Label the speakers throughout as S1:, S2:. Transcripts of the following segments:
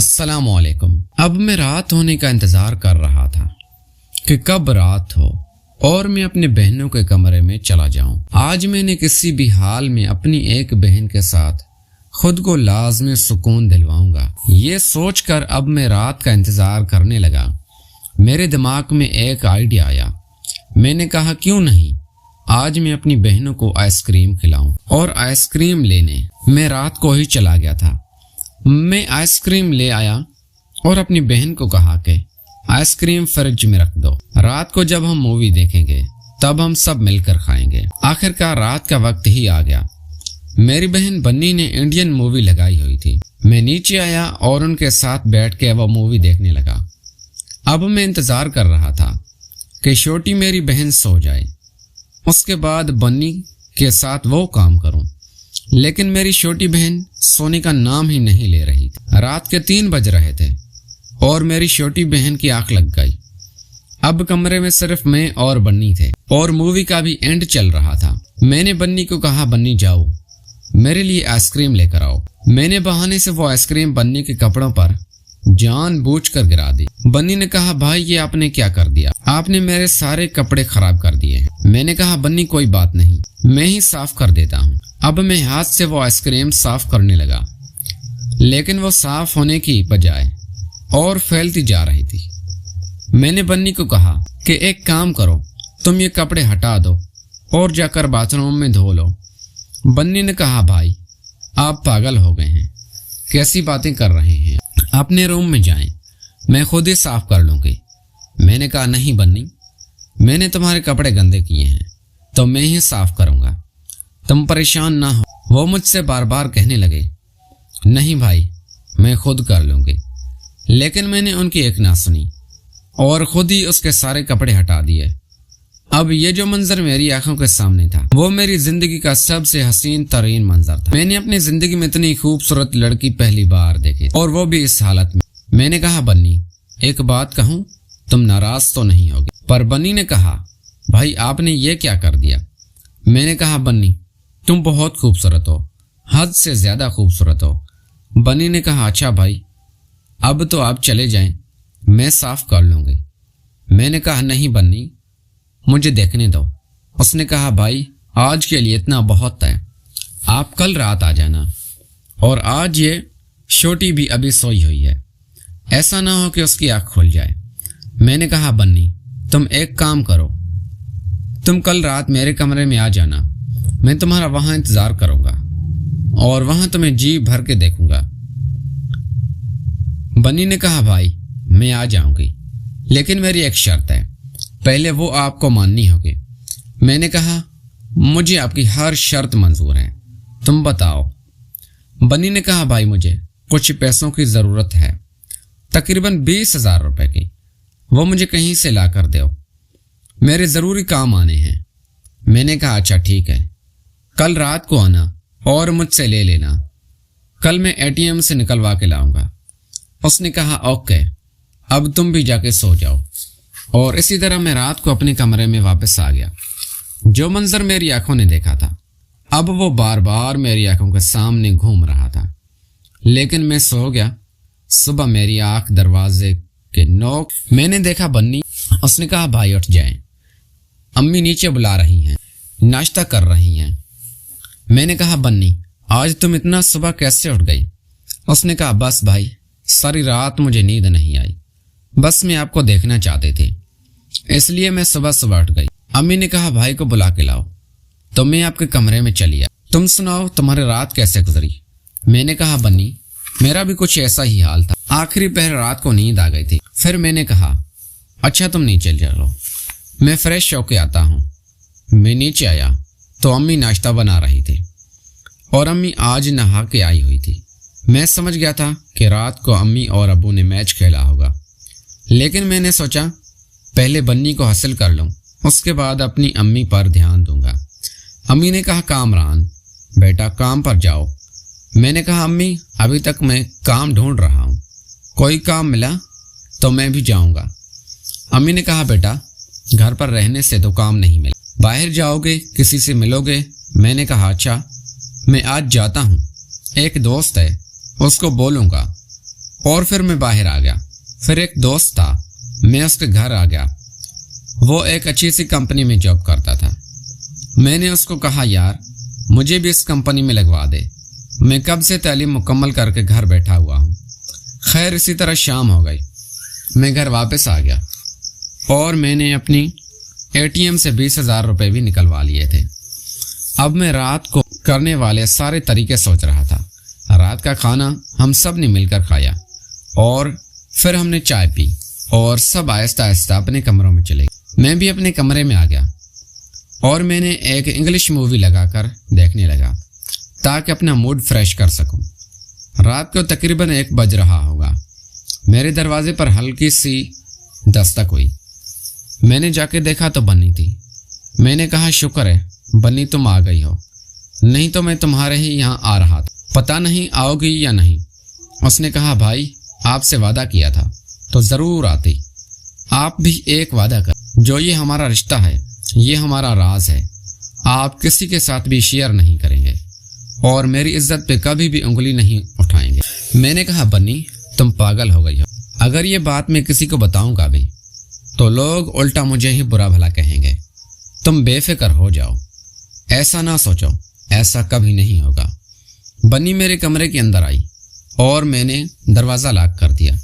S1: السلام علیکم۔ اب میں رات ہونے کا انتظار کر رہا تھا کہ کب رات ہو اور میں اپنے بہنوں کے کمرے میں چلا جاؤں۔ آج میں نے کسی بھی حال میں اپنی ایک بہن کے ساتھ خود کو لازمی سکون دلواؤں گا۔ یہ سوچ کر اب میں رات کا انتظار کرنے لگا۔ میرے دماغ میں ایک آئیڈیا آیا۔ میں نے کہا کیوں نہیں آج میں اپنی بہنوں کو آئس کریم کھلاؤں، اور آئس کریم لینے میں رات کو ہی چلا گیا تھا۔ میں آئس کریم لے آیا اور اپنی بہن کو کہا کہ آئس کریم فریج میں رکھ دو، رات کو جب ہم مووی دیکھیں گے تب ہم سب مل کر کھائیں گے۔ آخر کار رات کا وقت ہی آ گیا۔ میری بہن بنی نے انڈین مووی لگائی ہوئی تھی۔ میں نیچے آیا اور ان کے ساتھ بیٹھ کے وہ مووی دیکھنے لگا۔ اب میں انتظار کر رہا تھا کہ چھوٹی میری بہن سو جائے، اس کے بعد بنی کے ساتھ وہ کام کروں، لیکن میری چھوٹی بہن سونے کا نام ہی نہیں لے رہی تھی۔ رات کے 3 بج رہے تھے اور میری چھوٹی بہن کی آنکھ لگ گئی۔ اب کمرے میں صرف میں اور بنی تھے اور مووی کا بھی اینڈ چل رہا تھا۔ میں نے بنی کو کہا بنی جاؤ میرے لیے آئس کریم لے کر آؤ۔ میں نے بہانے سے وہ آئس کریم بنی کے کپڑوں پر جان بوجھ کر گرا دی۔ بنی نے کہا بھائی یہ آپ نے کیا کر دیا، آپ نے میرے سارے کپڑے خراب کر دیے ہیں۔ میں نے کہا بنی کوئی بات نہیں، میں ہی صاف کر دیتا ہوں۔ اب میں ہاتھ سے وہ آئس کریم صاف کرنے لگا، لیکن وہ صاف ہونے کی بجائے اور پھیلتی جا رہی تھی۔ میں نے بنی کو کہا کہ ایک کام کرو، تم یہ کپڑے ہٹا دو اور جا کر باتھ روم میں دھو لو۔ بنی نے کہا بھائی آپ پاگل ہو گئے ہیں، کیسی باتیں کر رہے ہیں، اپنے روم میں جائیں، میں خود ہی صاف کر لوں گی۔ میں نے کہا نہیں بنی، میں نے تمہارے کپڑے گندے کیے ہیں تو میں ہی صاف کروں گا، تم پریشان نہ ہو۔ وہ مجھ سے بار بار کہنے لگے نہیں بھائی میں خود کر لوں گی، لیکن میں نے ان کی ایک نہ سنی اور خود ہی اس کے سارے کپڑے ہٹا دیے۔ اب یہ جو منظر میری آنکھوں کے سامنے تھا وہ میری زندگی کا سب سے حسین ترین منظر تھا۔ میں نے اپنی زندگی میں اتنی خوبصورت لڑکی پہلی بار دیکھی اور وہ بھی اس حالت میں۔ میں نے کہا بنی ایک بات کہوں، تم ناراض تو نہیں ہوگی؟ پر بنی نے کہا بھائی آپ نے یہ کیا کر دیا؟ میں نے کہا بنی تم بہت خوبصورت ہو، حد سے زیادہ خوبصورت ہو۔ بنی نے کہا اچھا بھائی اب تو آپ چلے جائیں، میں صاف کر لوں گی۔ میں نے کہا نہیں بنی مجھے دیکھنے دو۔ اس نے کہا بھائی آج کے لیے اتنا بہت ہے، آپ کل رات آ جانا، اور آج یہ چھوٹی بھی ابھی سوئی ہوئی ہے، ایسا نہ ہو کہ اس کی آنکھ کھل جائے۔ میں نے کہا بنی تم ایک کام کرو، تم کل رات میرے کمرے میں آ جانا، میں تمہارا وہاں انتظار کروں گا اور وہاں تمہیں جی بھر کے دیکھوں گا۔ بنی نے کہا بھائی میں آ جاؤں گی، لیکن میری ایک شرط ہے، پہلے وہ آپ کو ماننی ہوگی۔ میں نے کہا مجھے آپ کی ہر شرط منظور ہے، تم بتاؤ۔ بنی نے کہا بھائی مجھے کچھ پیسوں کی ضرورت ہے، تقریباً 20,000 روپے کی، وہ مجھے کہیں سے لا کر دو، میرے ضروری کام آنے ہیں۔ میں نے کہا اچھا ٹھیک ہے، کل رات کو آنا اور مجھ سے لے لینا، کل میں ATM سے نکلوا کے لاؤں گا۔ اس نے کہا اوکے اب تم بھی جا کے سو جاؤ، اور اسی طرح میں رات کو اپنے کمرے میں واپس آ گیا۔ جو منظر میری آنکھوں نے دیکھا تھا اب وہ بار بار میری آنکھوں کے سامنے گھوم رہا تھا، لیکن میں سو گیا۔ صبح میری آنکھ دروازے کے نوک میں نے دیکھا بنی۔ اس نے کہا بھائی اٹھ جائیں، امی نیچے بلا رہی ہیں، ناشتہ کر رہی ہیں۔ میں نے کہا بنی آج تم اتنا صبح کیسے اٹھ گئی؟ اس نے کہا بس بھائی ساری رات مجھے نیند نہیں آئی، بس میں آپ کو دیکھنا چاہتے تھے اس لیے میں صبح اٹھ گئی۔ امی نے کہا بھائی کو بلا کے لاؤ، تو میں آپ کے کمرے میں چلی آئی۔ تم سناؤ تمہاری رات کیسے گزری؟ میں نے کہا بنی میرا بھی کچھ ایسا ہی حال تھا، آخری پہر رات کو نیند آ گئی تھی۔ پھر میں نے کہا اچھا تم نیچے چلو، میں فریش ہو کے آتا ہوں۔ میں نیچے آیا تو امی ناشتہ بنا رہی تھی اور امی آج نہا کے آئی ہوئی تھی۔ میں سمجھ گیا تھا کہ رات کو امی اور ابو نے میچ کھیلا ہوگا، لیکن میں نے سوچا پہلے بنی کو حاصل کر لوں، اس کے بعد اپنی امی پر دھیان دوں گا۔ امی نے کہا کامران بیٹا کام پر جاؤ۔ میں نے کہا امی ابھی تک میں کام ڈھونڈ رہا ہوں، کوئی کام ملا تو میں بھی جاؤں گا۔ امی نے کہا بیٹا گھر پر رہنے سے تو کام نہیں ملا، باہر جاؤ گے کسی سے ملو گے۔ میں نے کہا اچھا میں آج جاتا ہوں، ایک دوست ہے اس کو بولوں گا اور پھر میں باہر آ گیا۔ پھر ایک دوست تھا، میں اس کے گھر آ گیا۔ وہ ایک اچھی سی کمپنی میں جاب کرتا تھا۔ میں نے اس کو کہا یار مجھے بھی اس کمپنی میں لگوا دے، میں کب سے تعلیم مکمل کر کے گھر بیٹھا ہوا ہوں۔ خیر اسی طرح شام ہو گئی، میں گھر واپس آ گیا اور میں نے اپنی ATM سے 20,000 روپے بھی نکلوا لیے تھے۔ اب میں رات کو کرنے والے سارے طریقے سوچ رہا تھا۔ رات کا کھانا ہم سب نے مل کر کھایا اور پھر ہم نے چائے پی اور سب آہستہ آہستہ اپنے کمروں میں چلے گئے۔ میں بھی اپنے کمرے میں آ گیا اور میں نے ایک انگلش مووی لگا کر دیکھنے لگا تاکہ اپنا موڈ فریش کر سکوں۔ رات کو تقریباً 1 بج رہا ہوگا، میرے دروازے پر ہلکی سی دستک ہوئی۔ میں نے جا کے دیکھا تو بنی تھی۔ میں نے کہا شکر ہے بنی تم آ گئی ہو، نہیں تو میں تمہارے ہی یہاں آ رہا تھا، پتہ نہیں آؤ گی یا نہیں۔ اس نے کہا بھائی آپ سے وعدہ کیا تھا تو ضرور آتی، آپ بھی ایک وعدہ کر، جو یہ ہمارا رشتہ ہے یہ ہمارا راز ہے، آپ کسی کے ساتھ بھی شیئر نہیں کریں گے اور میری عزت پہ کبھی بھی انگلی نہیں اٹھائیں گے۔ میں نے کہا بنی تم پاگل ہو گئی ہو، اگر یہ بات میں کسی کو بتاؤں گا بھی تو لوگ الٹا مجھے ہی برا بھلا کہیں گے، تم بے فکر ہو جاؤ، ایسا نہ سوچو، ایسا کبھی نہیں ہوگا۔ بنی میرے کمرے کے اندر آئی اور میں نے دروازہ لاک کر دیا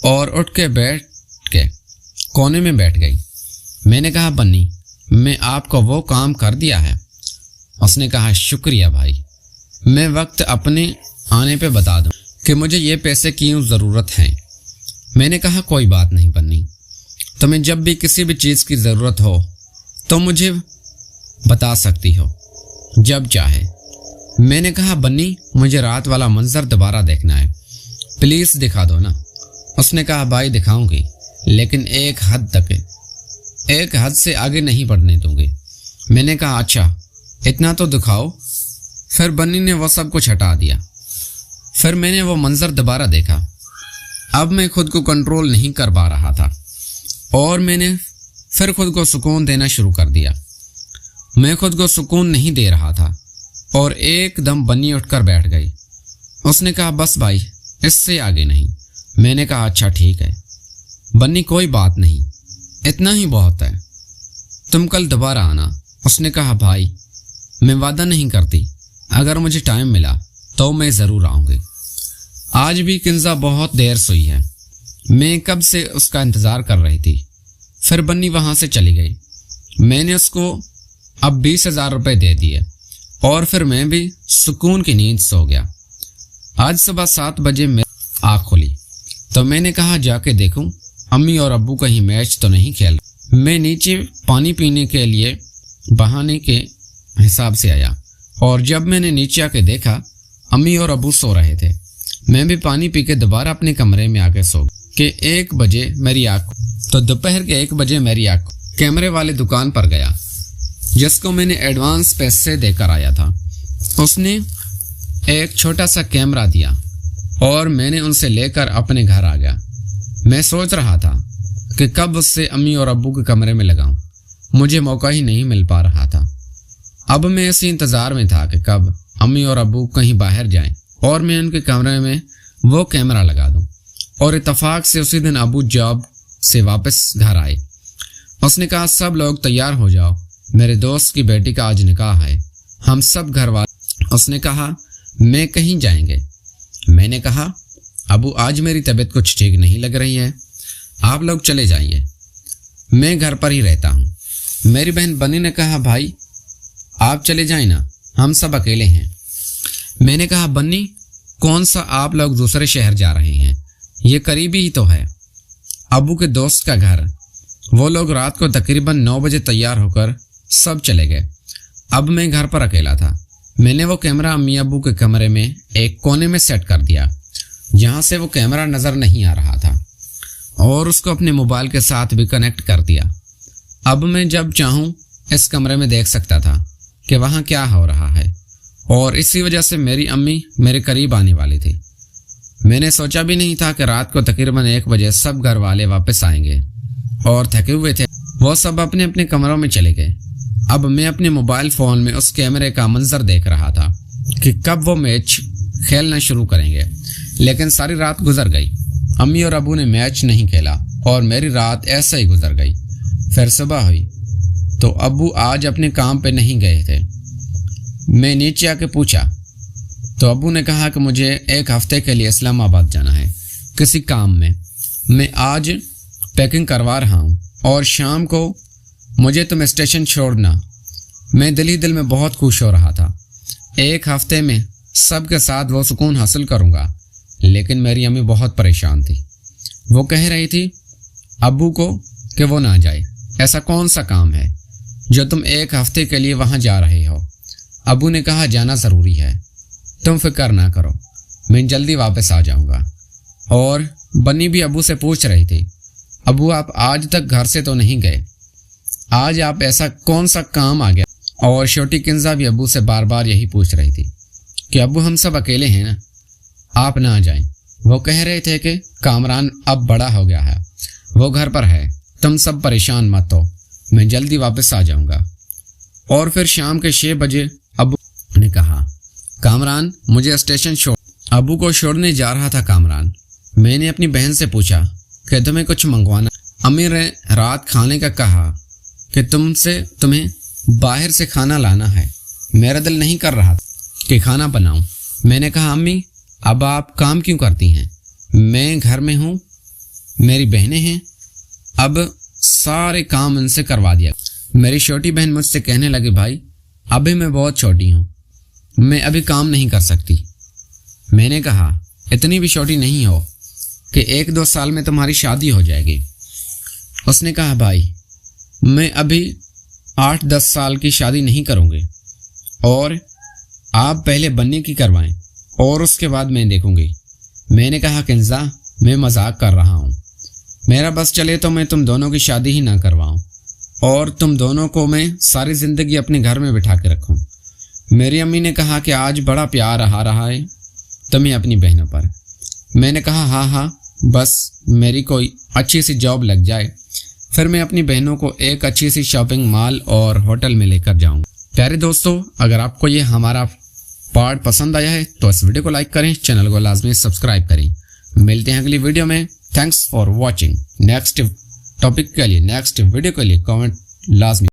S1: اور اٹھ کے کونے میں بیٹھ گئی۔ میں نے کہا بنی میں آپ کو وہ کام کر دیا ہے؟ اس نے کہا شکریہ بھائی، میں وقت اپنے آنے پہ بتا دوں کہ مجھے یہ پیسے کیوں ضرورت ہیں۔ میں نے کہا کوئی بات نہیں بنی، تمہیں جب بھی کسی بھی چیز کی ضرورت ہو تو مجھے بتا سکتی ہو جب چاہے۔ میں نے کہا بنی مجھے رات والا منظر دوبارہ دیکھنا ہے، پلیز دکھا دو نا۔ اس نے کہا بھائی دکھاؤں گی لیکن ایک حد تک، ایک حد سے آگے نہیں بڑھنے دوں گی۔ میں نے کہا اچھا اتنا تو دکھاؤ۔ پھر بنی نے وہ سب کچھ ہٹا دیا۔ پھر میں نے وہ منظر دوبارہ دیکھا۔ اب میں خود کو کنٹرول نہیں کر پا رہا تھا اور میں نے پھر خود کو سکون دینا شروع کر دیا۔ میں خود کو سکون نہیں دے رہا تھا اور ایک دم بنی اٹھ کر بیٹھ گئی۔ اس نے کہا بس بھائی اس سے آگے نہیں۔ میں نے کہا اچھا ٹھیک ہے بنی کوئی بات نہیں، اتنا ہی بہت ہے، تم کل دوبارہ آنا۔ اس نے کہا بھائی میں وعدہ نہیں کرتی، اگر مجھے ٹائم ملا تو میں ضرور آؤں گی۔ آج بھی کنزا بہت دیر سوئی ہے، میں کب سے اس کا انتظار کر رہی تھی۔ پھر بنی وہاں سے چلی گئی۔ میں نے اس کو اب 20,000 روپے دے دیے اور پھر میں بھی سکون کی نیند سو گیا۔ آج صبح 7 بجے میں آنکھ کھلی تو میں نے کہا جا کے دیکھوں امی اور ابو کہیں میچ تو نہیں کھیل۔ میں نیچے پانی پینے کے لیے بہانے کے حساب سے آیا اور جب میں نے نیچے آ کے دیکھا امی اور ابو سو رہے تھے۔ میں بھی پانی پی کے دوبارہ اپنے کمرے میں آ کے سو کہ 1 بجے میری آنکھ، تو دوپہر کے 1 بجے میری آنکھ کیمرے والے دکان پر گیا جس کو میں نے ایڈوانس پیسے دے کر آیا تھا۔ اس نے ایک چھوٹا سا کیمرہ دیا اور میں نے ان سے لے کر اپنے گھر آ گیا۔ میں سوچ رہا تھا کہ کب اس سے امی اور ابو کے کمرے میں لگاؤں، مجھے موقع ہی نہیں مل پا رہا تھا۔ اب میں اسی انتظار میں تھا کہ کب امی اور ابو کہیں باہر جائیں اور میں ان کے کمرے میں وہ کیمرہ لگا دوں۔ اور اتفاق سے اسی دن ابو جاب سے واپس گھر آئے۔ اس نے کہا سب لوگ تیار ہو جاؤ، میرے دوست کی بیٹی کا آج نکاح ہے، ہم سب گھر والے۔ اس نے کہا میں کہیں جائیں گے؟ میں نے کہا ابو آج میری طبیعت کچھ ٹھیک نہیں لگ رہی ہے، آپ لوگ چلے جائیے، میں گھر پر ہی رہتا ہوں۔ میری بہن بنی نے کہا بھائی آپ چلے جائیں نا، ہم سب اکیلے ہیں۔ میں نے کہا بنی کون سا آپ لوگ دوسرے شہر جا رہے ہیں، یہ قریبی ہی تو ہے، ابو کے دوست کا گھر۔ وہ لوگ رات کو تقریباً 9 بجے تیار ہو کر سب چلے گئے۔ اب میں گھر پر اکیلا تھا۔ میں نے وہ کیمرہ امی ابو کے کمرے میں ایک کونے میں سیٹ کر دیا جہاں سے وہ کیمرہ نظر نہیں آ رہا تھا اور اس کو اپنے موبائل کے ساتھ بھی کنیکٹ کر دیا۔ اب میں جب چاہوں اس کمرے میں دیکھ سکتا تھا کہ وہاں کیا ہو رہا ہے، اور اسی وجہ سے میری امی میرے قریب آنے والی تھی۔ میں نے سوچا بھی نہیں تھا کہ رات کو تقریباً 1 بجے سب گھر والے واپس آئیں گے اور تھکے ہوئے تھے، وہ سب اپنے اپنے کمروں میں چلے گئے۔ اب میں اپنے موبائل فون میں اس کیمرے کا منظر دیکھ رہا تھا کہ کب وہ میچ کھیلنا شروع کریں گے۔ لیکن ساری رات گزر گئی۔ امی اور ابو نے میچ نہیں کھیلا اور میری رات ایسا ہی گزر گئی۔ پھر صبح ہوئی تو ابو آج اپنے کام پہ نہیں گئے تھے۔ میں نیچے آ کے پوچھا تو ابو نے کہا کہ مجھے 1 ہفتے کے لیے اسلام آباد جانا ہے کسی کام میں۔ میں آج پیکنگ کروا رہا ہوں اور شام کو مجھے تم اسٹیشن چھوڑنا۔ میں دل ہی دل میں بہت خوش ہو رہا تھا۔ 1 ہفتے میں سب کے ساتھ وہ سکون حاصل کروں گا، لیکن میری امی بہت پریشان تھی۔ وہ کہہ رہی تھی ابو کو کہ وہ نہ جائے۔ ایسا کون سا کام ہے جو تم 1 ہفتے کے لیے وہاں جا رہے ہو؟ ابو نے کہا جانا ضروری ہے، تم فکر نہ کرو، میں جلدی واپس آ جاؤں گا۔ اور بنی بھی ابو سے پوچھ رہی تھی ابو آپ آج تک گھر سے تو نہیں گئے، آج آپ ایسا کون سا کام آ گیا؟ اور چھوٹی کنزا بھی ابو سے بار بار یہی پوچھ رہی تھی کہ ابو ہم سب اکیلے ہیں نا، آپ نہ جائیں۔ وہ کہہ رہے تھے کہ کامران اب بڑا ہو گیا ہے، وہ گھر پر ہے، تم سب پریشان مت ہو، میں جلدی واپس آ جاؤں گا۔ اور پھر شام کے 6 بجے ابو نے کہا کامران مجھے اسٹیشن چھوڑ۔ ابو کو چھوڑنے جا رہا تھا کامران۔ میں نے اپنی بہن سے پوچھا کہ تمہیں کچھ منگوانا؟ امی نے رات کھانے کا کہا کہ تمہیں باہر سے کھانا لانا ہے۔ میرا دل نہیں کر رہا کہ کھانا بناؤں۔ میں نے کہا امی اب آپ کام کیوں کرتی ہیں؟ میں گھر میں ہوں، میری بہنیں ہیں، اب سارے کام ان سے کروا دیا۔ میری چھوٹی بہن مجھ سے کہنے لگی بھائی ابھی میں بہت چھوٹی ہوں، میں ابھی کام نہیں کر سکتی۔ میں نے کہا اتنی بھی چھوٹی نہیں ہو کہ 1-2 سال میں تمہاری شادی ہو جائے گی۔ اس نے کہا بھائی میں ابھی 8-10 سال کی شادی نہیں کروں گی، اور آپ پہلے بننے کی کروائیں اور اس کے بعد میں دیکھوں گی۔ میں نے کہا کنزا میں مذاق کر رہا ہوں، میرا بس چلے تو میں تم دونوں کی شادی ہی نہ کرواؤں اور تم دونوں کو میں ساری زندگی اپنے گھر میں بٹھا کے رکھوں۔ میری امی نے کہا کہ آج بڑا پیار آ رہا ہے تمہیں اپنی بہنوں پر۔ میں نے کہا ہاں بس میری کوئی اچھی سی جاب لگ جائے، پھر میں اپنی بہنوں کو ایک اچھی سی شاپنگ مال اور ہوٹل میں لے کر جاؤں۔ پیارے دوستو، اگر آپ کو یہ ہمارا پارٹ پسند آیا ہے تو اس ویڈیو کو لائک کریں، چینل کو لازمی سبسکرائب کریں۔ ملتے ہیں اگلی ویڈیو میں۔ Thanks for watching. Next topic کے لیے، نیکسٹ ویڈیو کے لیے کامنٹ لازمی